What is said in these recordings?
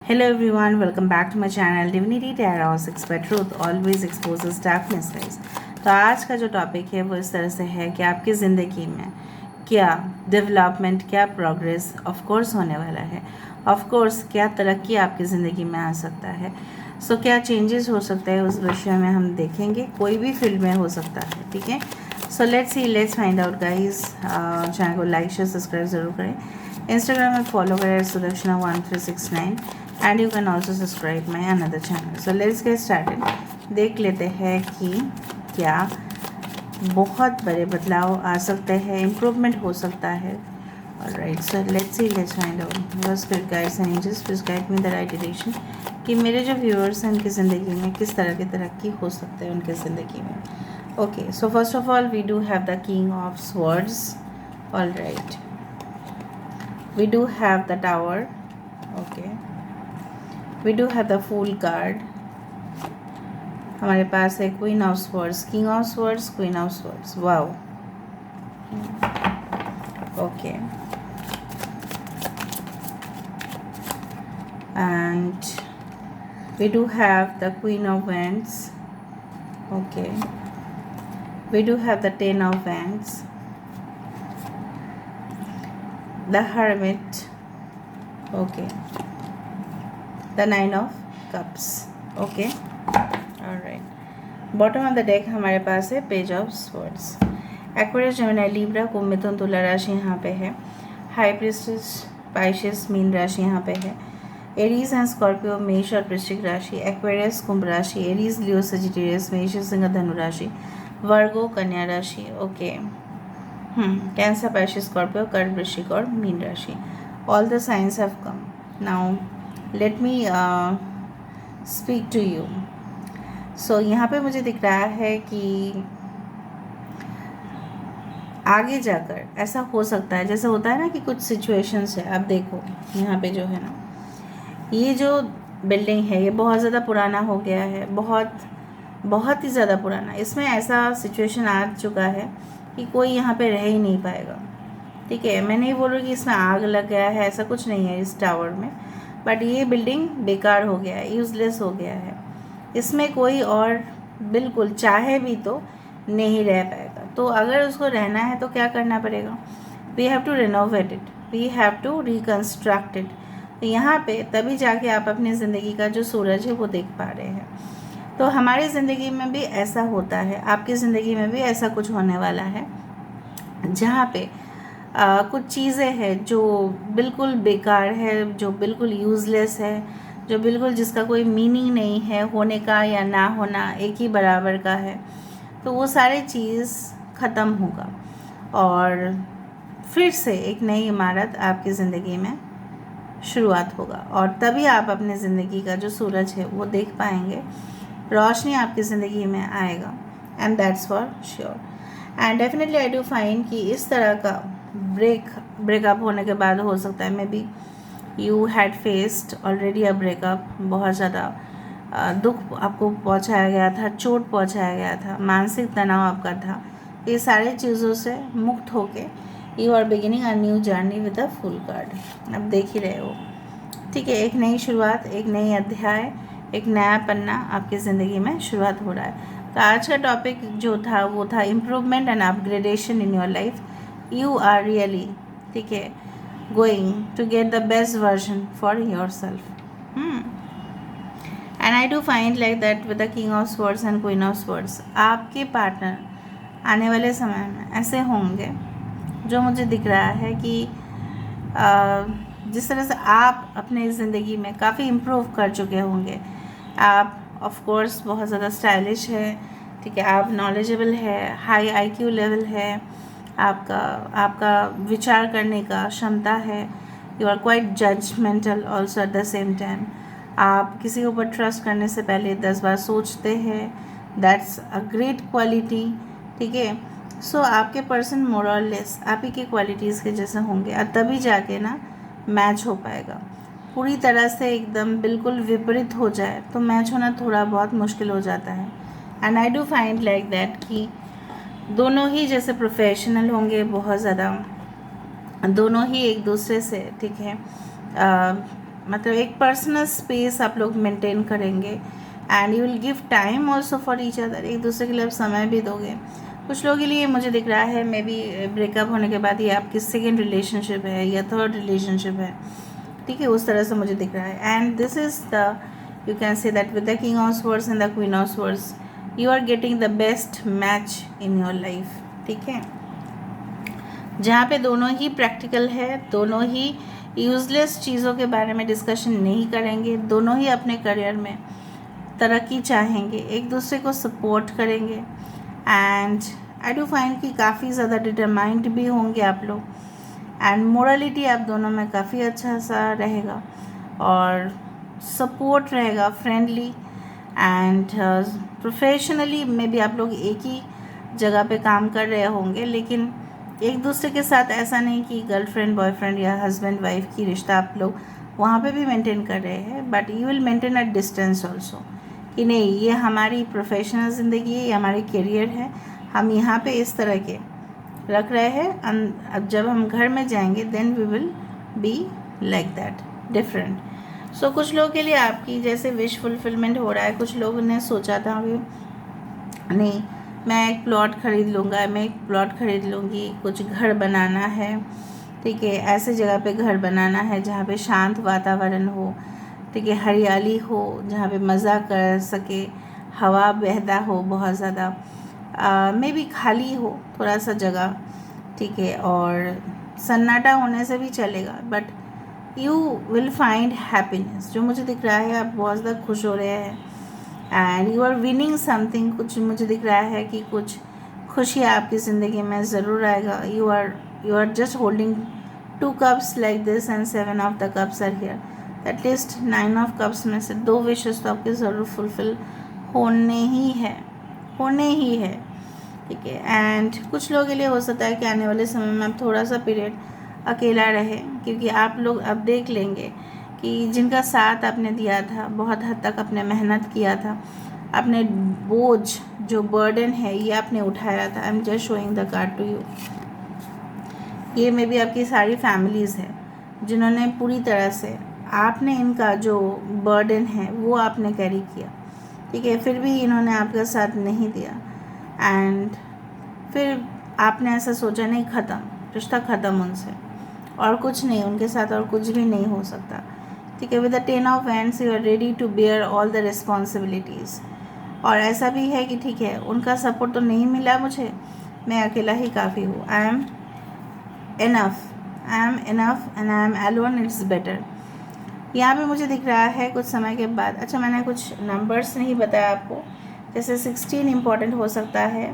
Hello everyone, welcome back to my channel Divinity Tarot Expert Truth always exposes darkness guys। तो आज का जो topic है वो इस तरह से है कि आपकी ज़िंदगी में क्या डेवलपमेंट, क्या प्रोग्रेस ऑफ कोर्स होने वाला है, ऑफ कोर्स क्या तरक्की आपकी ज़िंदगी में आ सकता है। सो क्या चेंजेस हो सकता है उस विषय में हम देखेंगे, कोई भी फील्ड में हो सकता है, ठीक है। सो let's find out guys. Channel को लाइक शेयर सब्सक्राइब ज़रूर करें, इंस्टाग्राम में फॉलो करें Sudakshina 1369 and you can also subscribe my another channel. So let's get started. देख लेते हैं कि क्या बहुत बड़े बदलाव आ सकते हैं, इम्प्रूवमेंट हो सकता है। Alright, so let's find out your spirit guides and angels please guide me the right direction कि मेरे जो व्यूअर्स हैं उनकी ज़िंदगी में किस तरह की तरक्की हो सकता है उनकी ज़िंदगी में। Okay, so first of all we do have the king of swords. Alright, we do have the tower. Okay, we do have the fool card. हमारे पास है queen of swords, king of swords, queen of swords. Wow, okay, and we do have the queen of wands. Okay, we do have the 10 of wands, the hermit. Okay, the 9 of cups. Okay, all right, bottom of the deck हमारे पास है page of swords. Aquarius, Gemini, Libra, कुंभ, मिथुन, तुला राशि यहाँ पे है। हाई प्रिस्टिस, पाइसेस, मीन राशि यहाँ पे है। एरीज एंड स्कॉर्पियो, मेष और वृश्चिक राशि। एक्वेरियस कुंभ राशि, एरीज, लियो, सजिटेरियस, मेष, सिंह, धनु राशि। वर्गो कन्या राशि। ओके, कैंसर, पाइसेस, स्कॉर्पियो, कर्क, वृश्चिक और मीन राशि। All the signs have come. Now let me speak to you. So यहाँ पे मुझे दिख रहा है कि आगे जाकर ऐसा हो सकता है, जैसे होता है ना कि कुछ सिचुएशंस है। अब देखो यहाँ पे जो है ना, ये जो बिल्डिंग है ये बहुत ज़्यादा पुराना हो गया है, बहुत ही ज़्यादा पुराना। इसमें ऐसा सिचुएशन आ चुका है कि कोई यहाँ पे रह ही नहीं पाएगा, ठीक है। मैं नहीं बोल रही कि इसमें आग लग गया है, ऐसा कुछ नहीं है इस टावर में, बट ये बिल्डिंग बेकार हो गया है, यूज़लेस हो गया है। इसमें कोई और बिल्कुल चाहे भी तो नहीं रह पाएगा। तो अगर उसको रहना है तो क्या करना पड़ेगा? We have to renovate it, we have to reconstruct it. तो यहाँ पे तभी जाके आप अपनी ज़िंदगी का जो सूरज है वो देख पा रहे हैं। तो हमारी ज़िंदगी में भी ऐसा होता है, आपकी ज़िंदगी में भी ऐसा कुछ होने वाला है, जहाँ पे कुछ चीज़ें हैं जो बिल्कुल बेकार है, जो बिल्कुल यूज़लेस है, जो बिल्कुल जिसका कोई मीनिंग नहीं है, होने का या ना होना एक ही बराबर का है। तो वो सारी चीज़ ख़त्म होगा और फिर से एक नई इमारत आपकी ज़िंदगी में शुरुआत होगा, और तभी आप अपनी ज़िंदगी का जो सूरज है वो देख पाएंगे, रोशनी आपकी ज़िंदगी में आएगा। And that's for sure. And definitely I do find कि इस तरह का ब्रेकअप होने के बाद हो सकता है may be you had faced already a breakup. बहुत ज़्यादा दुख आपको पहुंचाया गया था, चोट पहुंचाया गया था, मानसिक तनाव आपका था। ये सारी चीज़ों से मुक्त होके you are beginning a new journey with a fool card. अब देख ही रहे हो, ठीक है। एक नई शुरुआत, एक नई अध्याय, एक नया पन्ना आपकी ज़िंदगी में शुरुआत हो रहा है। तो आज का टॉपिक जो था वो था improvement and upgradation in your life. You are really, ठीक है, going to get the best version for your self. And I do find like that with the king of swords and queen of swords, आपके partner आने वाले समय में ऐसे होंगे जो मुझे दिख रहा है कि जिस तरह से आप अपने ज़िंदगी में काफ़ी इम्प्रूव कर चुके होंगे। आप ऑफ कोर्स बहुत ज़्यादा स्टाइलिश है, ठीक है, आप नॉलेजेबल है, हाई आईक्यू लेवल है, आपका विचार करने का क्षमता है। You are quite judgmental also at the same time. आप किसी के ऊपर ट्रस्ट करने से पहले 10 बार सोचते हैं। दैट्स अ ग्रेट क्वालिटी, ठीक है। सो आपके पर्सन मोर और लेस आप ही की क्वालिटीज़ के जैसे होंगे, और तभी जाके ना मैच हो पाएगा। पूरी तरह से एकदम बिल्कुल विपरीत हो जाए तो मैच होना थोड़ा बहुत मुश्किल हो जाता है। And I do find like that कि दोनों ही जैसे प्रोफेशनल होंगे बहुत ज़्यादा, दोनों ही एक दूसरे से, ठीक है, मतलब एक पर्सनल स्पेस आप लोग मेंटेन करेंगे and you will give time also for each other, एक दूसरे के लिए आप समय भी दोगे। कुछ लोगों के लिए मुझे दिख रहा है मे बी ब्रेकअप होने के बाद ये आपकी सेकेंड रिलेशनशिप है या थर्ड रिलेशनशिप है, ठीक है, उस तरह से मुझे दिख रहा है। And this is the, you can say that with the king of swords and the queen of swords you are getting the best match in your life, ठीक है, जहाँ पे दोनों ही प्रैक्टिकल है, दोनों ही यूज़लेस चीज़ों के बारे में डिस्कशन नहीं करेंगे, दोनों ही अपने करियर में तरक्की चाहेंगे, एक दूसरे को सपोर्ट करेंगे एंड आई डू फाइंड कि काफ़ी ज़्यादा डिटरमाइंड भी होंगे आप लोग एंड मोरलिटी आप दोनों में काफ़ी अच्छा सा रहेगा और सपोर्ट रहेगा, फ्रेंडली एंड प्रोफेशनली में भी आप लोग एक ही जगह पे काम कर रहे होंगे, लेकिन एक दूसरे के साथ ऐसा नहीं कि गर्लफ्रेंड बॉयफ्रेंड या हस्बैंड वाइफ की रिश्ता आप लोग वहाँ पे भी मेंटेन कर रहे हैं, but you will maintain a distance also कि नहीं ये हमारी प्रोफेशनल ज़िंदगी है, ये हमारी करियर है, हम यहाँ पे इस तरह के रख रहे हैं, अब जब हम घर में जाएंगे then we will be like that different. So कुछ लोगों के लिए आपकी जैसे विश फुलफिलमेंट हो रहा है, कुछ लोगों ने सोचा था कि नहीं मैं एक प्लॉट ख़रीद लूँगा, मैं एक प्लॉट ख़रीद लूँगी, कुछ घर बनाना है, ठीक है, ऐसे जगह पे घर बनाना है जहाँ पे शांत वातावरण हो, ठीक है, हरियाली हो, जहाँ पे मज़ा कर सके, हवा बहता हो बहुत ज़्यादा, मे भी खाली हो थोड़ा सा जगह, ठीक है, और सन्नाटा होने से भी चलेगा, but you will find happiness. जो मुझे दिख रहा है आप बहुत ज़्यादा खुश हो रहे हैं and you are winning something, कुछ मुझे दिख रहा है कि कुछ खुशी आपकी ज़िंदगी में ज़रूर आएगा। You are just holding 2 cups like this and 7 of the cups are here, at least 9 of cups में से 2 विशेस तो आपके ज़रूर फुलफिल होने ही है, ठीक है। एंड कुछ लोगों के लिए हो सकता है कि आने वाले समय में आप थोड़ा सा पीरियड अकेला रहे, क्योंकि आप लोग अब देख लेंगे कि जिनका साथ आपने दिया था, बहुत हद तक आपने मेहनत किया था, आपने बोझ जो बर्डन है ये आपने उठाया था। I am just showing the card to you, ये मे भी आपकी सारी फैमिलीज़ है जिन्होंने पूरी तरह से आपने इनका जो बर्डन है वो आपने कैरी किया, ठीक है, फिर भी इन्होंने आपका साथ नहीं दिया एंड फिर आपने ऐसा सोचा नहीं ख़त्म, रिश्ता ख़त्म उनसे और कुछ नहीं, उनके साथ और कुछ भी नहीं हो सकता, ठीक है। With the 10 of hands you are ready to bear all the responsibilities, और ऐसा भी है कि ठीक है उनका सपोर्ट तो नहीं मिला मुझे, मैं अकेला ही काफ़ी हूँ, I am enough and I am alone, it's better. यहाँ पे मुझे दिख रहा है कुछ समय के बाद, अच्छा मैंने कुछ नंबर्स नहीं बताया आपको, जैसे 16 इम्पॉर्टेंट हो सकता है,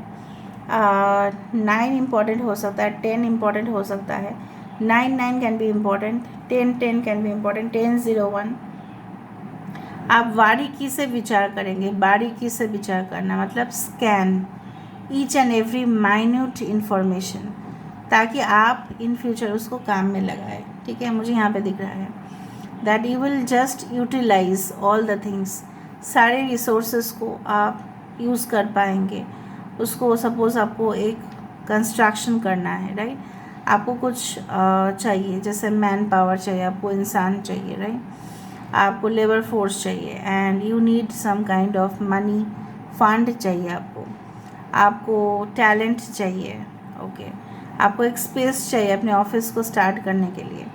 9 इम्पॉर्टेंट हो सकता है, 10 इम्पॉर्टेंट हो सकता है, 9 can be important, 10 can be important, 10-0-1। आप बारीकी से विचार करेंगे, बारीकी से विचार करना मतलब scan each and every minute information, ताकि आप इन फ्यूचर उसको काम में लगाए, ठीक है। मुझे यहाँ पे दिख रहा है that you will just utilize all the things, सारे रिसोर्सेज को आप यूज़ कर पाएंगे उसको। सपोज़ आपको एक कंस्ट्रक्शन करना है, राइट, आपको कुछ चाहिए, जैसे मैन पावर चाहिए, आपको इंसान चाहिए, राइट, आपको लेबर फोर्स चाहिए and you need some kind of money, fund चाहिए, आपको टैलेंट चाहिए, ओके, आपको एक स्पेस चाहिए अपने ऑफिस को स्टार्ट करने के लिए।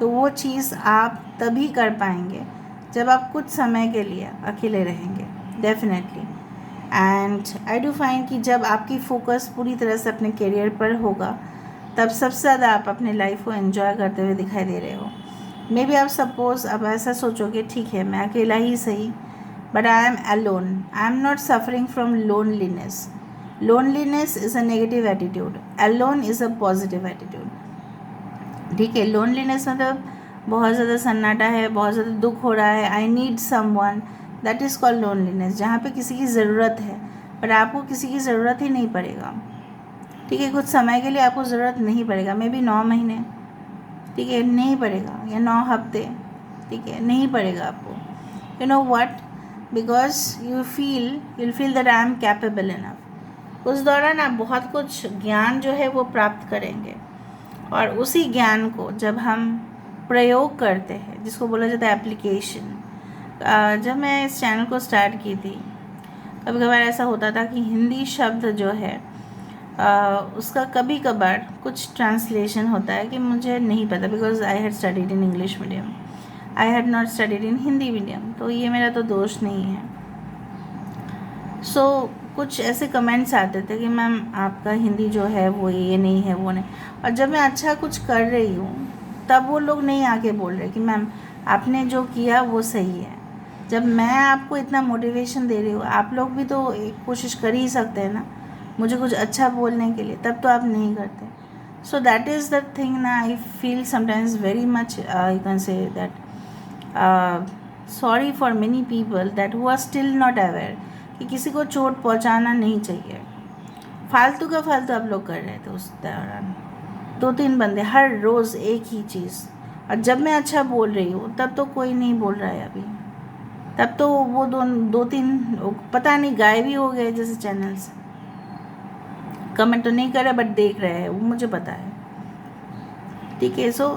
तो वो चीज़ आप तभी कर पाएंगे जब आप कुछ समय के लिए अकेले रहेंगे, definitely. And I do find कि जब आपकी फोकस पूरी तरह से अपने करियर पर होगा तब सबसे ज़्यादा आप अपने लाइफ को एंजॉय करते हुए दिखाई दे रहे हो। मे बी आप सपोज़ अब ऐसा सोचोगे ठीक है मैं अकेला ही सही, but I am alone, I am not suffering from loneliness. Loneliness is a negative attitude, alone is a positive attitude, ठीक है। लोनलीनेस मतलब बहुत ज़्यादा सन्नाटा है, बहुत ज़्यादा दुख हो रहा है, I need someone, that is called loneliness, जहाँ पे किसी की ज़रूरत है पर आपको किसी की ज़रूरत ही नहीं पड़ेगा, ठीक है, कुछ समय के लिए आपको ज़रूरत नहीं पड़ेगा, मे बी 9 महीने, ठीक है, नहीं पड़ेगा, या 9 हफ्ते, ठीक है, नहीं पड़ेगा आपको। You know what, because you feel that I am capable enough. उस दौरान आप बहुत कुछ ज्ञान जो है वो प्राप्त करेंगे और उसी ज्ञान को जब हम प्रयोग करते हैं, जिसको बोला जाता है एप्लीकेशन। जब मैं इस चैनल को स्टार्ट की थी, कभी कभार ऐसा होता था कि हिंदी शब्द जो है उसका कभी कभार कुछ ट्रांसलेशन होता है कि मुझे नहीं पता, because I had studied in English medium, I had not studied in Hindi medium, तो ये मेरा तो दोष नहीं है। कुछ ऐसे कमेंट्स आते थे कि मैम आपका हिंदी जो है वो ये नहीं है, वो नहीं। और जब मैं अच्छा कुछ कर रही हूँ तब वो लोग नहीं आके बोल रहे कि मैम आपने जो किया वो सही है। जब मैं आपको इतना मोटिवेशन दे रही हूँ, आप लोग भी तो एक कोशिश कर ही सकते हैं ना मुझे कुछ अच्छा बोलने के लिए, तब तो आप नहीं करते। So that is the thing ना, I feel sometimes very much you can say that sorry for many people that who are still not aware कि किसी को चोट पहुंचाना नहीं चाहिए। फालतू का फालतू आप लोग कर रहे थे उस दौरान, 2-3 बंदे हर रोज़ एक ही चीज़। और जब मैं अच्छा बोल रही हूँ तब तो कोई नहीं बोल रहा है अभी, तब तो वो 2-3 पता नहीं गायब ही हो गए जैसे चैनल से। कमेंट तो नहीं कर रहे बट देख रहे हैं, वो मुझे पता है, ठीक है। So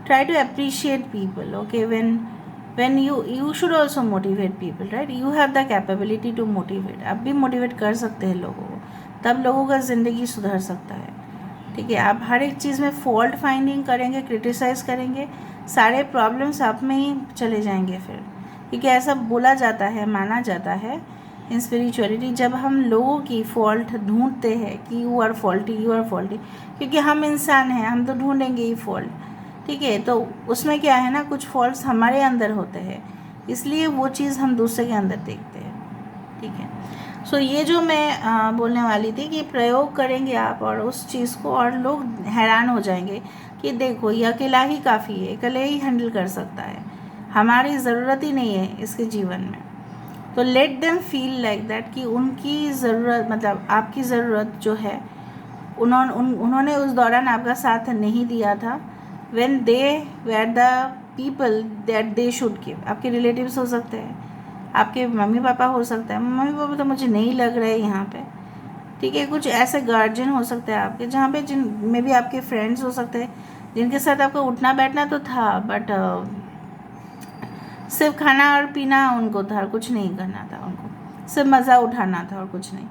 try to appreciate people, okay, when you should also motivate people, right? You have the capability to motivate, आप भी मोटिवेट कर सकते हैं लोगों को, तब लोगों का ज़िंदगी सुधर सकता है, ठीक है। आप हर एक चीज़ में फॉल्ट फाइंडिंग करेंगे, क्रिटिसाइज़ करेंगे, सारे प्रॉब्लम्स आप में ही चले जाएंगे फिर, क्योंकि ऐसा बोला जाता है, माना जाता है इन स्पिरिचुअलिटी, जब हम लोगों की फॉल्ट ढूंढते हैं कि यू आर फॉल्टी, क्योंकि हम इंसान हैं, हम तो ढूंढेंगे ही फॉल्ट, ठीक है। तो उसमें क्या है ना, कुछ फॉल्ट्स हमारे अंदर होते हैं, इसलिए वो चीज़ हम दूसरे के अंदर देखते हैं, ठीक है। सो ये जो मैं बोलने वाली थी कि प्रयोग करेंगे आप और उस चीज़ को, और लोग हैरान हो जाएंगे कि देखो ये अकेला ही काफ़ी है, अकेले ही हैंडल कर सकता है, हमारी ज़रूरत ही नहीं है इसके जीवन में। तो let them feel like that कि उनकी ज़रूरत, मतलब आपकी ज़रूरत जो है, उन्होंने उस दौरान आपका साथ नहीं दिया था, when they were the people that they should give। आपके रिलेटिव्स हो सकते हैं, आपके मम्मी पापा हो सकते हैं, मम्मी पापा तो मुझे नहीं लग रहे यहाँ पे, ठीक है। कुछ ऐसे गार्जियन हो सकते हैं आपके, जहाँ पे जिन में भी आपके फ्रेंड्स हो सकते हैं, जिनके साथ आपका उठना बैठना तो था, बट सिर्फ खाना और पीना उनको था, कुछ नहीं करना था उनको, सिर्फ मज़ा उठाना था और कुछ नहीं।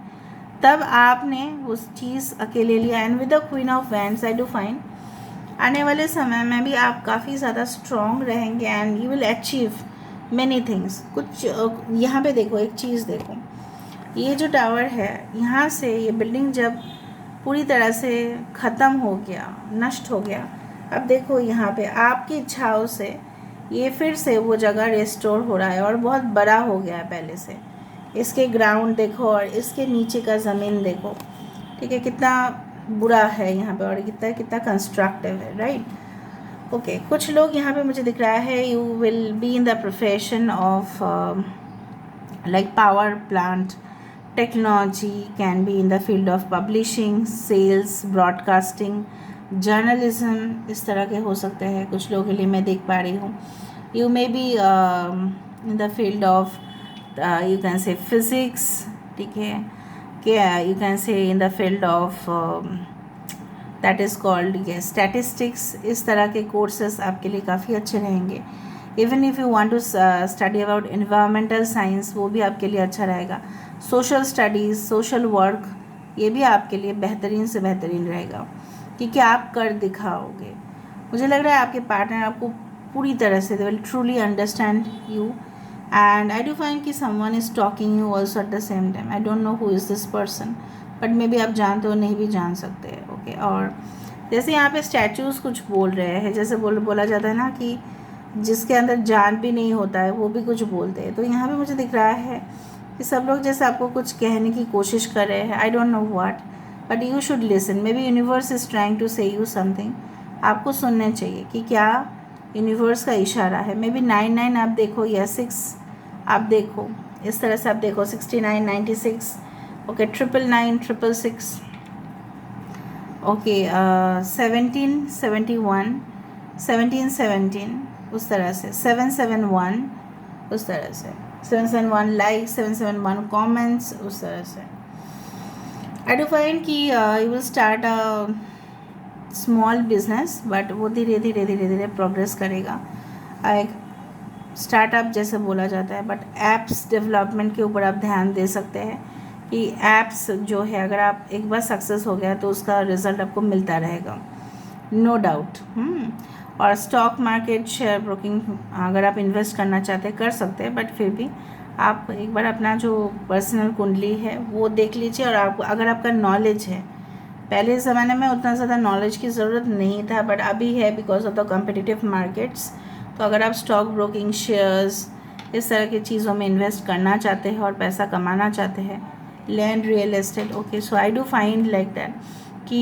तब आपने उस चीज़ अकेले लिया। And with the queen of wands I do find आने वाले समय में भी आप काफ़ी ज़्यादा स्ट्रॉन्ग रहेंगे and you will achieve many things. कुछ यहाँ पे देखो, एक चीज़ देखो, ये जो टावर है, यहाँ से ये बिल्डिंग जब पूरी तरह से ख़त्म हो गया, नष्ट हो गया, अब देखो यहाँ पे आपकी इच्छाओं से ये फिर से वो जगह रिस्टोर हो रहा है और बहुत बड़ा हो गया है पहले से। इसके ग्राउंड देखो और इसके नीचे का ज़मीन देखो, ठीक है, कितना बुरा है यहाँ पे और कितना कंस्ट्रक्टिव है, राइट। ओके, कुछ लोग यहाँ पे मुझे दिख रहा है you will be in the profession of like power plant technology, can be in the field of publishing, sales, broadcasting, journalism, इस तरह के हो सकते हैं कुछ लोगों के लिए, मैं देख पा रही हूँ। You may be in the field of you can से फिज़िक्स, ठीक है, you can say in the field of that is called statistics। इस तरह के कोर्सेस आपके लिए काफ़ी अच्छे रहेंगे। Even if you want to study about environmental science, वो भी आपके लिए अच्छा रहेगा। सोशल स्टडीज़, सोशल वर्क, ये भी आपके लिए बेहतरीन से बेहतरीन रहेगा, क्योंकि आप कर दिखाओगे। मुझे लग रहा है आपके पार्टनर आपको पूरी तरह से they will truly understand you, and I do find कि someone is talking you also at the same time। I don't know who is this person, but maybe आप जानते हो, नहीं भी जान सकते हैं, ओके। और जैसे यहाँ पे स्टैचूज़ कुछ बोल रहे हैं, जैसे बोला जाता है ना कि जिसके अंदर जान भी नहीं होता है वो भी कुछ बोलते हैं, तो यहाँ पे मुझे दिख रहा है कि सब लोग जैसे आपको कुछ कहने की कोशिश कर रहे हैं, I don't know what, but you should listen. Maybe universe is trying to say you something, आपको सुनने चाहिए कि क्या यूनिवर्स का इशारा है। मे बी 99 आप देखो या 6 आप देखो, इस तरह से आप देखो, 69, 96, ओके, 99, 666, ओके, 17, 71, 17, 17, उस तरह से 771, उस तरह से 771 लाइक, 771 कमेंट्स, उस तरह से। आई डू फाइंड कि you will start small business, but वो धीरे धीरे धीरे धीरे प्रोग्रेस करेगा। एक स्टार्टअप जैसे बोला जाता है, बट ऐप्स डेवलपमेंट के ऊपर आप ध्यान दे सकते हैं कि ऐप्स जो है अगर आप एक बार सक्सेस हो गया तो उसका रिज़ल्ट आपको मिलता रहेगा, नो डाउट। और स्टॉक मार्केट, शेयर ब्रोकिंग अगर आप इन्वेस्ट करना चाहते हैं कर सकते हैं, बट फिर भी आप एक बार अपना जो पर्सनल कुंडली है वो देख लीजिए। और आप अगर आपका नॉलेज है, पहले ज़माने में उतना ज़्यादा नॉलेज की ज़रूरत नहीं था, बट अभी है because of the competitive markets. तो अगर आप स्टॉक ब्रोकिंग, शेयर्स, इस तरह की चीज़ों में इन्वेस्ट करना चाहते हैं और पैसा कमाना चाहते हैं, land, real estate, okay, so I do find like that कि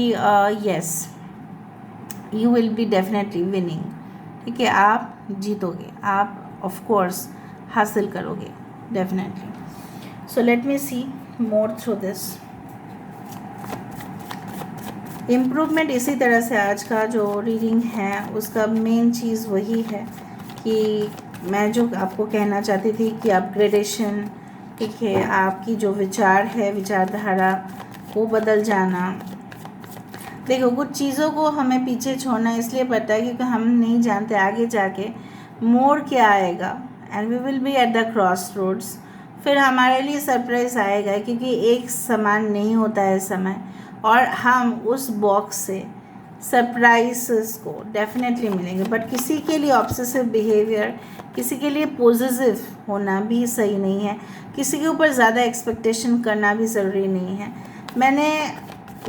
yes, you will be definitely winning. ठीक है, आप जीतोगे, आप ऑफ कोर्स हासिल करोगे definitely. So let me see more through this improvement. इसी तरह से आज का जो रीडिंग है उसका मेन चीज़ वही है कि मैं जो आपको कहना चाहती थी कि अपग्रेडेशन, ठीक है, आपकी जो विचार है, विचारधारा वो बदल जाना। देखो, कुछ चीज़ों को हमें पीछे छोड़ना इसलिए पड़ता है क्योंकि हम नहीं जानते आगे जाके मोड़ क्या आएगा, and we will be at the crossroads. फिर हमारे लिए सरप्राइज़ आएगा क्योंकि एक समान नहीं होता है समय, और हम उस बॉक्स से सरप्राइजेस को डेफिनेटली मिलेंगे। बट किसी के लिए ऑब्सेसिव बिहेवियर, किसी के लिए पॉजिटिव होना भी सही नहीं है, किसी के ऊपर ज़्यादा एक्सपेक्टेशन करना भी ज़रूरी नहीं है। मैंने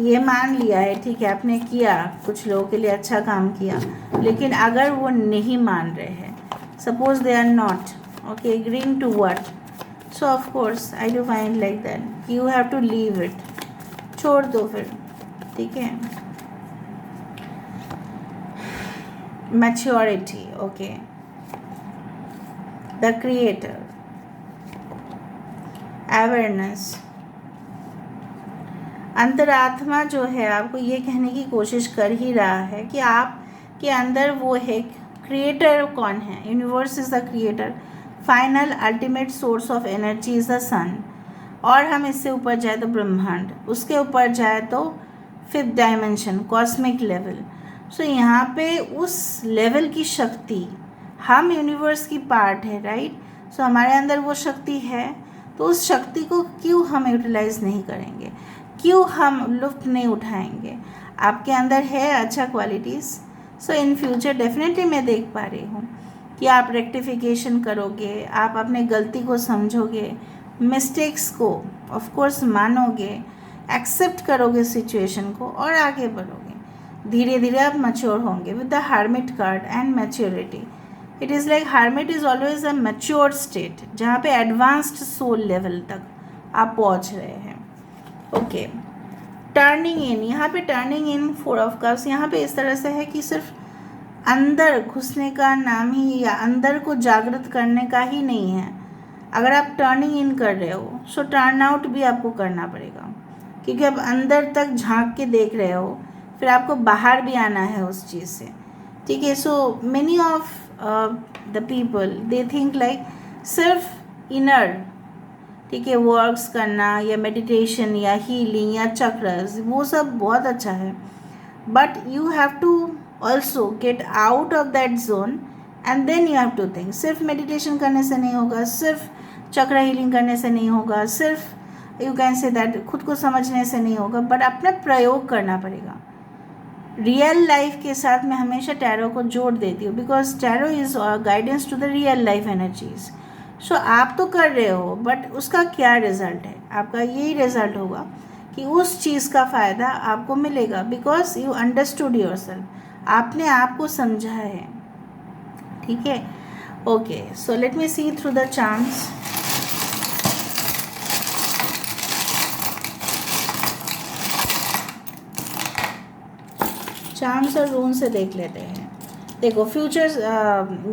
ये मान लिया है, ठीक है, आपने किया, कुछ लोगों के लिए अच्छा काम किया, लेकिन अगर वो नहीं मान रहे हैं, suppose they are not okay agreeing to what, so of course I do find like that you have to leave it, छोड़ दो फिर, ठीक है। Maturity, okay, the creator, awareness, अंतरात्मा जो है आपको ये कहने की कोशिश कर ही रहा है कि आपके अंदर वो है। क्रिएटर कौन है? Universe is the creator, final ultimate source of energy is the sun, और हम इससे ऊपर जाए तो ब्रह्मांड, उसके ऊपर जाए तो फिफ्थ डायमेंशन, कॉस्मिक लेवल। सो यहाँ पे उस लेवल की शक्ति, हम यूनिवर्स की पार्ट है, राइट। सो हमारे अंदर वो शक्ति है, तो उस शक्ति को क्यों हम यूटिलाइज नहीं करेंगे, क्यों हम लुत्फ नहीं उठाएंगे? आपके अंदर है अच्छा qualities, so in future definitely मैं देख पा रही हूँ कि आप रेक्टिफिकेशन करोगे, आप अपने गलती को समझोगे, मिस्टेक्स को ऑफ कोर्स मानोगे, एक्सेप्ट करोगे सिचुएशन को और आगे बढ़ोगे। धीरे धीरे आप मैच्योर होंगे with the hermit card and maturity. It is like hermit is always a mature state, जहाँ पे एडवांस्ड सोल लेवल तक आप पहुँच रहे हैं। ओके, टर्निंग इन, यहाँ पे turning in, four of cups, यहाँ पे इस तरह से है कि सिर्फ अंदर घुसने का नाम ही, या अंदर को जागृत करने का ही नहीं है। अगर आप टर्निंग इन कर रहे हो, सो टर्न आउट भी आपको करना पड़ेगा, क्योंकि आप अंदर तक झांक के देख रहे हो, फिर आपको बाहर भी आना है उस चीज़ से, ठीक है। So many of the people they think like सिर्फ इनर, ठीक है, वर्क्स करना या मेडिटेशन या हीलिंग या चक्रस, वो सब बहुत अच्छा है, but you have to also get out of that zone and then you have to think. सिर्फ मेडिटेशन करने से नहीं होगा, सिर्फ चक्र हीलिंग करने से नहीं होगा, सिर्फ यू कैन से दैट खुद को समझने से नहीं होगा, बट अपना प्रयोग करना पड़ेगा। रियल लाइफ के साथ मैं हमेशा टैरो को जोड़ देती हूँ, because tarot is guidance to the real life energies. So आप तो कर रहे हो, बट उसका क्या रिज़ल्ट है? आपका यही रिज़ल्ट होगा कि उस चीज़ का फ़ायदा आपको मिलेगा, बिकॉज यू अंडरस्टूड योरसेल्फ, आपने आप को समझा है, ठीक है। Okay, so let me see through the charms. Charms और रून से देख लेते हैं। देखो, future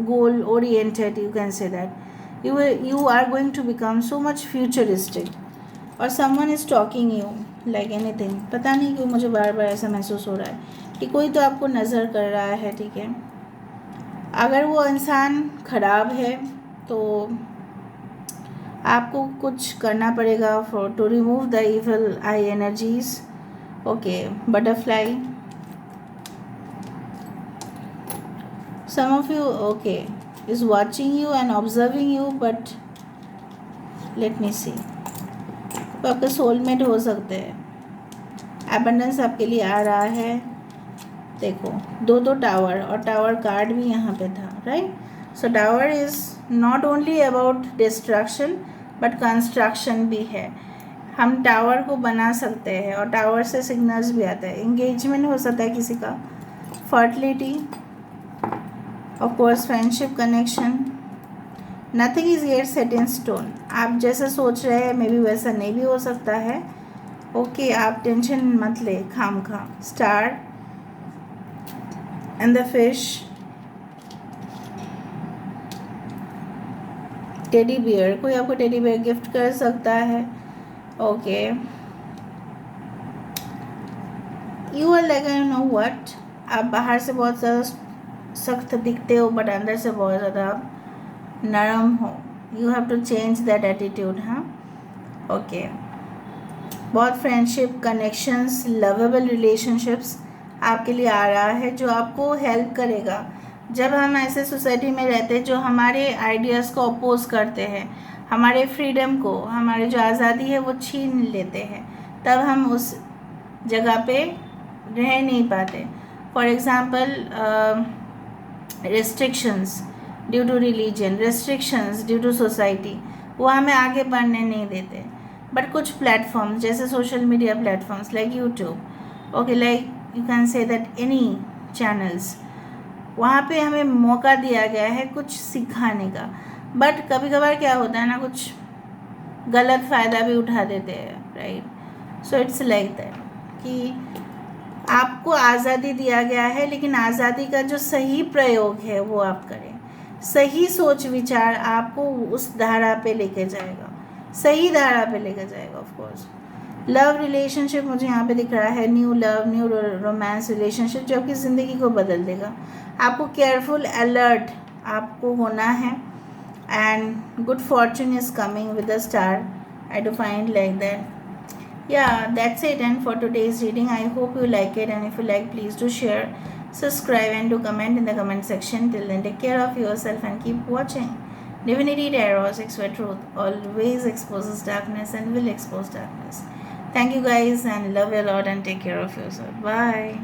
goal oriented, you can say that you are going to become so much futuristic, और someone is talking you like anything। पता नहीं क्यों मुझे बार बार ऐसा महसूस हो रहा है कि कोई तो आपको नज़र कर रहा है, ठीक है। अगर वो इंसान ख़राब है तो आपको कुछ करना पड़ेगा for to remove the evil eye energies. Okay, butterfly, some of you okay is watching you and observing you, but let me see, तो आपके सोलमेट हो सकते हैं। एबंडेंस आपके लिए आ रहा है। देखो दो टावर और टावर कार्ड भी यहाँ पे था, right. So tower is not only about destruction but construction भी है। हम टावर को बना सकते हैं और टावर से सिग्नल्स भी आते हैं। इंगेजमेंट हो सकता है किसी का, fertility, of course friendship, connection. Nothing is yet set in stone. आप जैसा सोच रहे हैं मे बी वैसा नहीं भी हो सकता है। ओके आप टेंशन मत ले खाम खा। Star and the fish, teddy bear, कोई आपको टेडी बियर गिफ्ट कर सकता है। Okay you are like I know what, आप बाहर से बहुत ज़्यादा सख्त दिखते हो बट अंदर से बहुत ज़्यादा आप नरम हो। You have to change that attitude. हाँ ओके बहुत फ्रेंडशिप, कनेक्शंस, लवेबल रिलेशनशिप्स आपके लिए आ रहा है जो आपको हेल्प करेगा। जब हम ऐसे सोसाइटी में रहते हैं जो हमारे आइडियाज़ को अपोज करते हैं, हमारे फ्रीडम को, हमारे जो आज़ादी है वो छीन लेते हैं, तब हम उस जगह पे रह नहीं पाते। For example restrictions due to religion, restrictions due to society, वो हमें आगे बढ़ने नहीं देते। बट कुछ प्लेटफॉर्म्स जैसे social media platforms like YouTube, okay like you can say that any channels, वहाँ पे हमें मौका दिया गया है कुछ सिखाने का। बट कभी कभार क्या होता है ना, कुछ गलत फ़ायदा भी उठा देते हैं, right. So it's like that कि आपको आज़ादी दिया गया है, लेकिन आज़ादी का जो सही प्रयोग है वो आप करें। सही सोच विचार आपको उस धारा पे लेके जाएगा, सही धारा पे लेके जाएगा। ऑफ कोर्स लव रिलेशनशिप मुझे यहाँ पे दिख रहा है, new love, new romance relationship जो आपकी ज़िंदगी को बदल देगा। आपको केयरफुल, अलर्ट आपको होना है। And good Fortune is coming with the star, I do find like that. Yeah, that's it and for today's reading. I hope you like it, and if you like, please do share, subscribe and do comment in the comment section. Till then, take care of yourself and keep watching. Divinity Tarot, 6 where truth always exposes darkness and will expose darkness. Thank you guys and love you a lot and take care of yourself. Bye.